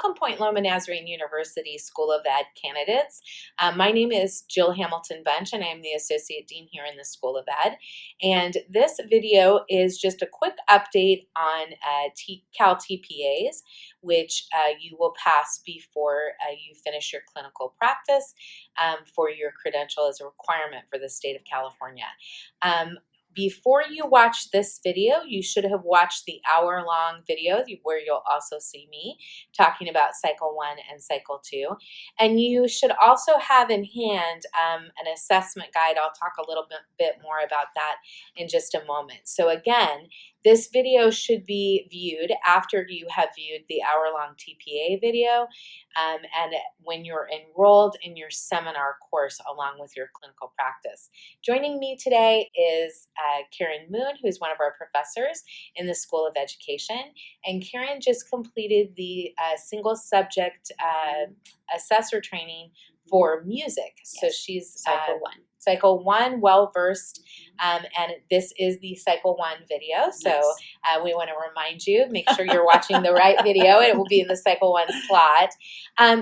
Welcome Point Loma Nazarene University School of Ed candidates. My name is Jill Hamilton Bunch and I'm the Associate Dean here in the School of Ed. And this video is just a quick update on Cal TPAs, which you will pass before you finish your clinical practice for your credential as a requirement for the state of California. Before you watch this video, you should have watched the hour-long video where you'll also see me talking about Cycle 1 and Cycle 2. And you should also have in hand an assessment guide. I'll talk a little bit more about that in just a moment. So again, this video should be viewed after you have viewed the hour-long TPA video and when you're enrolled in your seminar course along with your clinical practice. Joining me today is Karen Moon, who's one of our professors in the School of Education. And Karen just completed the single subject assessor training for music. Yes. So she's Cycle 1, well-versed, and this is the Cycle 1 video. So yes. we want to remind you, make sure you're watching the right video. It will be in the Cycle 1 slot.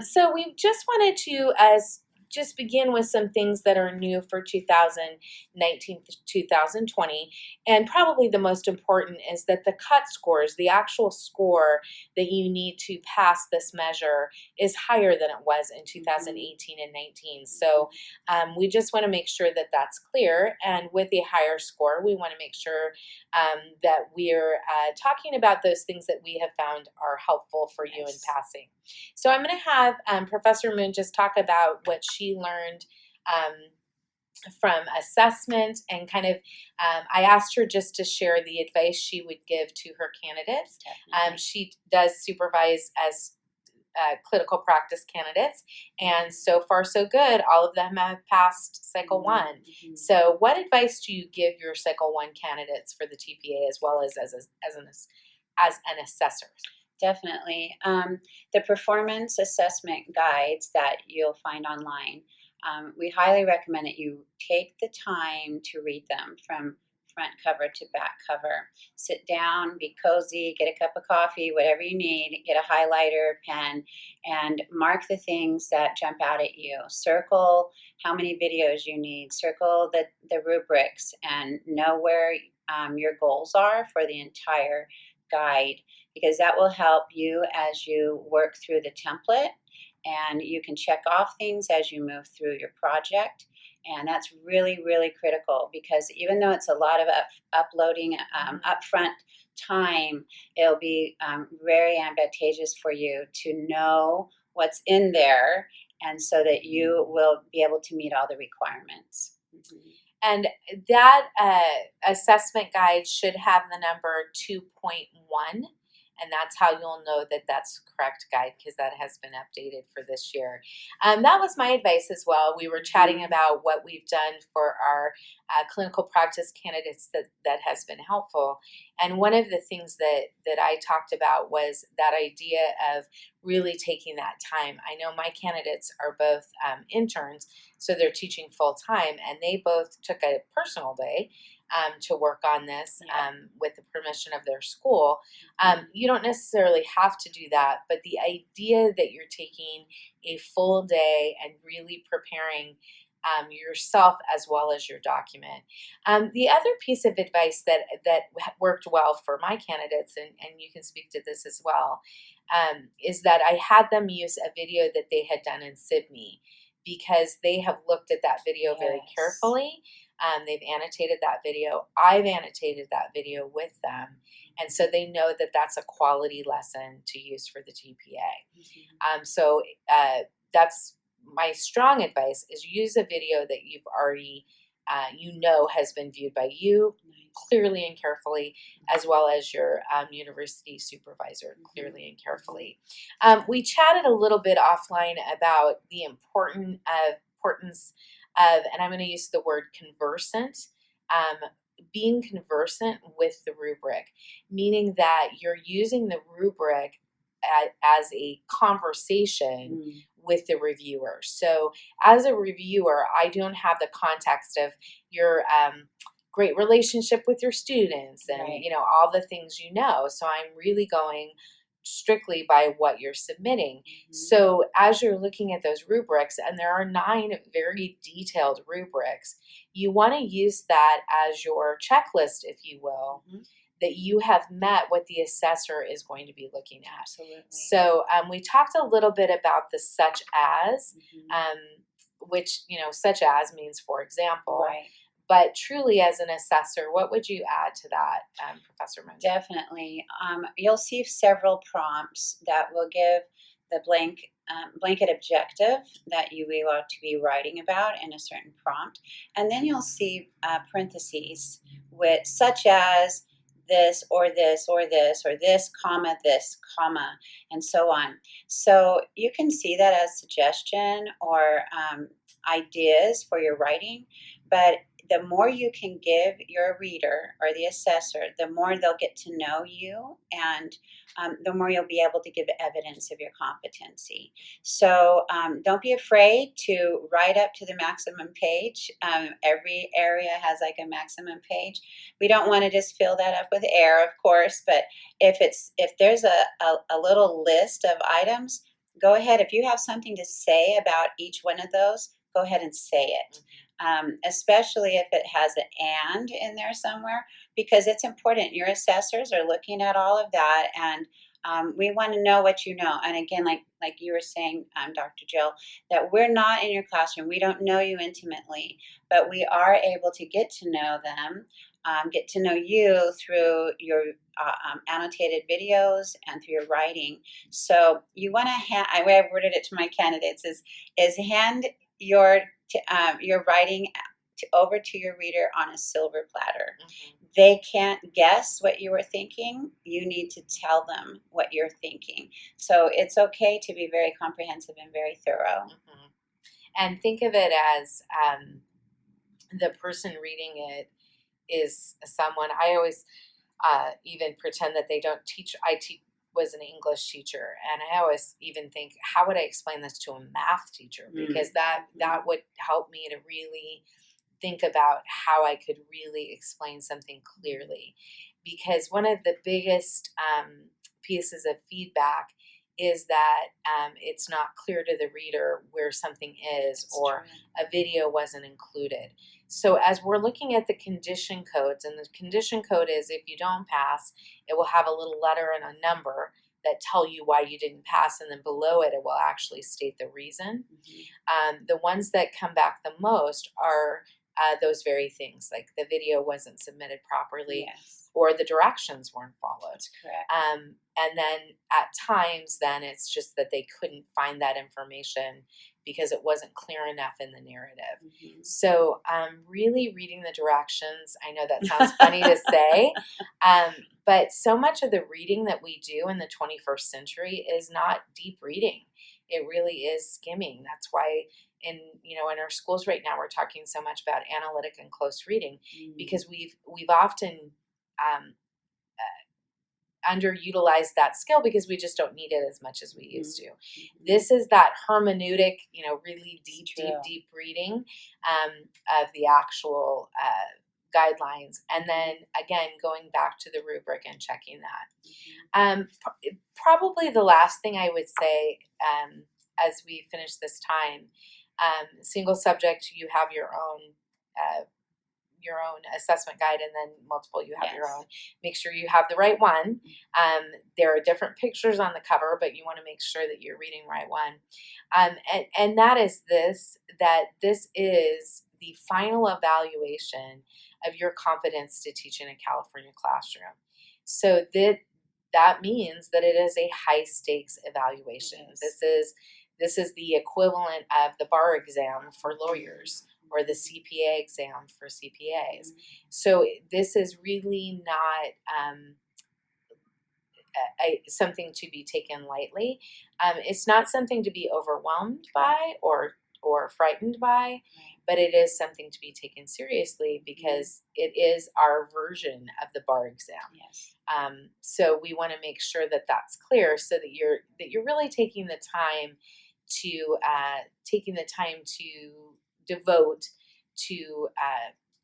So we just wanted to just begin with some things that are new for 2019 to 2020. And probably the most important is that the cut scores, the actual score that you need to pass this measure is higher than it was in 2018 and 19. So we just want to make sure that that's clear. And with a higher score, we want to make sure that we're talking about those things that we have found are helpful for you in passing. So I'm going to have Professor Moon just talk about what she learned from assessment and kind of, I asked her just to share the advice she would give to her candidates. She does supervise as clinical practice candidates, and so far so good. All of them have passed Cycle 1. Mm-hmm. So what advice do you give your Cycle 1 candidates for the TPA as well as an assessor? Definitely. The performance assessment guides that you'll find online, we highly recommend that you take the time to read them from front cover to back cover. Sit down, be cozy, get a cup of coffee, whatever you need, get a highlighter, pen, and mark the things that jump out at you. Circle how many videos you need, circle the rubrics, and know where your goals are for the entire guide, because that will help you as you work through the template, and you can check off things as you move through your project. And that's really, really critical, because even though it's a lot of uploading upfront time, it'll be very advantageous for you to know what's in there, and so that you will be able to meet all the requirements. Mm-hmm. And that assessment guide should have the number 2.1. And that's how you'll know that that's correct guide, because that has been updated for this year. That was my advice as well. We were chatting about what we've done for our clinical practice candidates that has been helpful. And one of the things that I talked about was that idea of really taking that time. I know my candidates are both interns, so they're teaching full time, and they both took a personal day to work on this with the permission of their school. You don't necessarily have to do that, but the idea that you're taking a full day and really preparing yourself as well as your document. The other piece of advice that worked well for my candidates, and you can speak to this as well, is that I had them use a video that they had done in CIVME, because they have looked at that video very carefully. They've annotated that video. I've annotated that video with them. And so they know that that's a quality lesson to use for the TPA. Mm-hmm. So that's my strong advice, is use a video that you've already, has been viewed by you clearly and carefully, as well as your university supervisor clearly and carefully. We chatted a little bit offline about the importance of, and I'm going to use the word conversant, being conversant with the rubric, meaning that you're using the rubric as a conversation with the reviewer. So as a reviewer, I don't have the context of your great relationship with your students and, all the things So I'm really going strictly by what you're submitting. Mhm. So as you're looking at those rubrics, and there are 9 very detailed rubrics, you want to use that as your checklist, if you will, Mhm. that you have met what the assessor is going to be looking at. Absolutely. So we talked a little bit about the such as, Mhm. which, such as means for example. Right. But truly, as an assessor, what would you add to that, Professor Moon? Definitely. You'll see several prompts that will give the blanket objective that you will ought to be writing about in a certain prompt. And then you'll see parentheses with such as this or this or this or this, comma, and so on. So you can see that as suggestion or ideas for your writing, but the more you can give your reader or the assessor, the more they'll get to know you, and the more you'll be able to give evidence of your competency. So don't be afraid to write up to the maximum page. Every area has like a maximum page. We don't want to just fill that up with air, of course, but if there's a little list of items, go ahead. If you have something to say about each one of those, go ahead and say it. Especially if it has an and in there somewhere, because it's important. Your assessors are looking at all of that, and we want to know what you know. And again, like you were saying, Dr. Jill, that we're not in your classroom. We don't know you intimately, but we are able to get to know them, get to know you through your annotated videos and through your writing. So you want to the way I've worded it to my candidates is hand your writing over to your reader on a silver platter. Mm-hmm. They can't guess what you were thinking. You need to tell them what you're thinking. So it's okay to be very comprehensive and very thorough. Mm-hmm. And think of it as the person reading it is someone. I always even pretend that they don't teach. Was an English teacher, and I always even think, how would I explain this to a math teacher? Because that would help me to really think about how I could really explain something clearly. Because one of the biggest pieces of feedback is that it's not clear to the reader where something is, or a video wasn't included. So as we're looking at the condition codes, and the condition code is if you don't pass, it will have a little letter and a number that tell you why you didn't pass, and then below it, it will actually state the reason. The ones that come back the most are those very things, like the video wasn't submitted properly, or the directions weren't followed. That's correct. And then at times, then it's just that they couldn't find that information because it wasn't clear enough in the narrative. So really reading the directions, I know that sounds funny to say, but so much of the reading that we do in the 21st century is not deep reading. It really is skimming. That's why in our schools right now we're talking so much about analytic and close reading, because we've often underutilized that skill because we just don't need it as much as we used to. This is that hermeneutic, really deep reading of the actual guidelines, and then again going back to the rubric and checking that. Probably the last thing I would say as we finish this time, single subject, you have your own assessment guide, and then multiple, you have your own. Make sure you have the right one. There are different pictures on the cover, but you want to make sure that you're reading the right one. And that is that this is the final evaluation of your competence to teach in a California classroom. So that means that it is a high stakes evaluation. This is the equivalent of the bar exam for lawyers, or the CPA exam for CPAs. So this is really not something to be taken lightly. It's not something to be overwhelmed by or frightened by, but it is something to be taken seriously, because it is our version of the bar exam. So we want to make sure that that's clear, so that you're really taking the time to devote to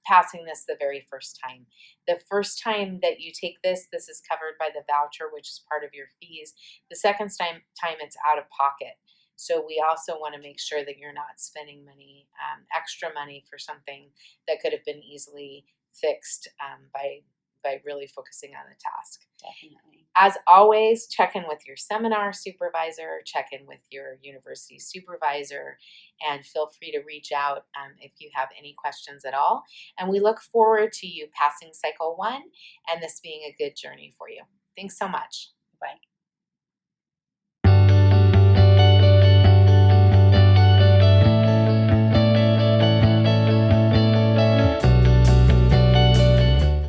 passing this the very first time. The first time that you take this is covered by the voucher, which is part of your fees. The second time it's out of pocket. So we also want to make sure that you're not spending money, extra money for something that could have been easily fixed by really focusing on the task. Definitely. As always, check in with your seminar supervisor, check in with your university supervisor, and feel free to reach out if you have any questions at all. And we look forward to you passing Cycle 1 and this being a good journey for you. Thanks so much.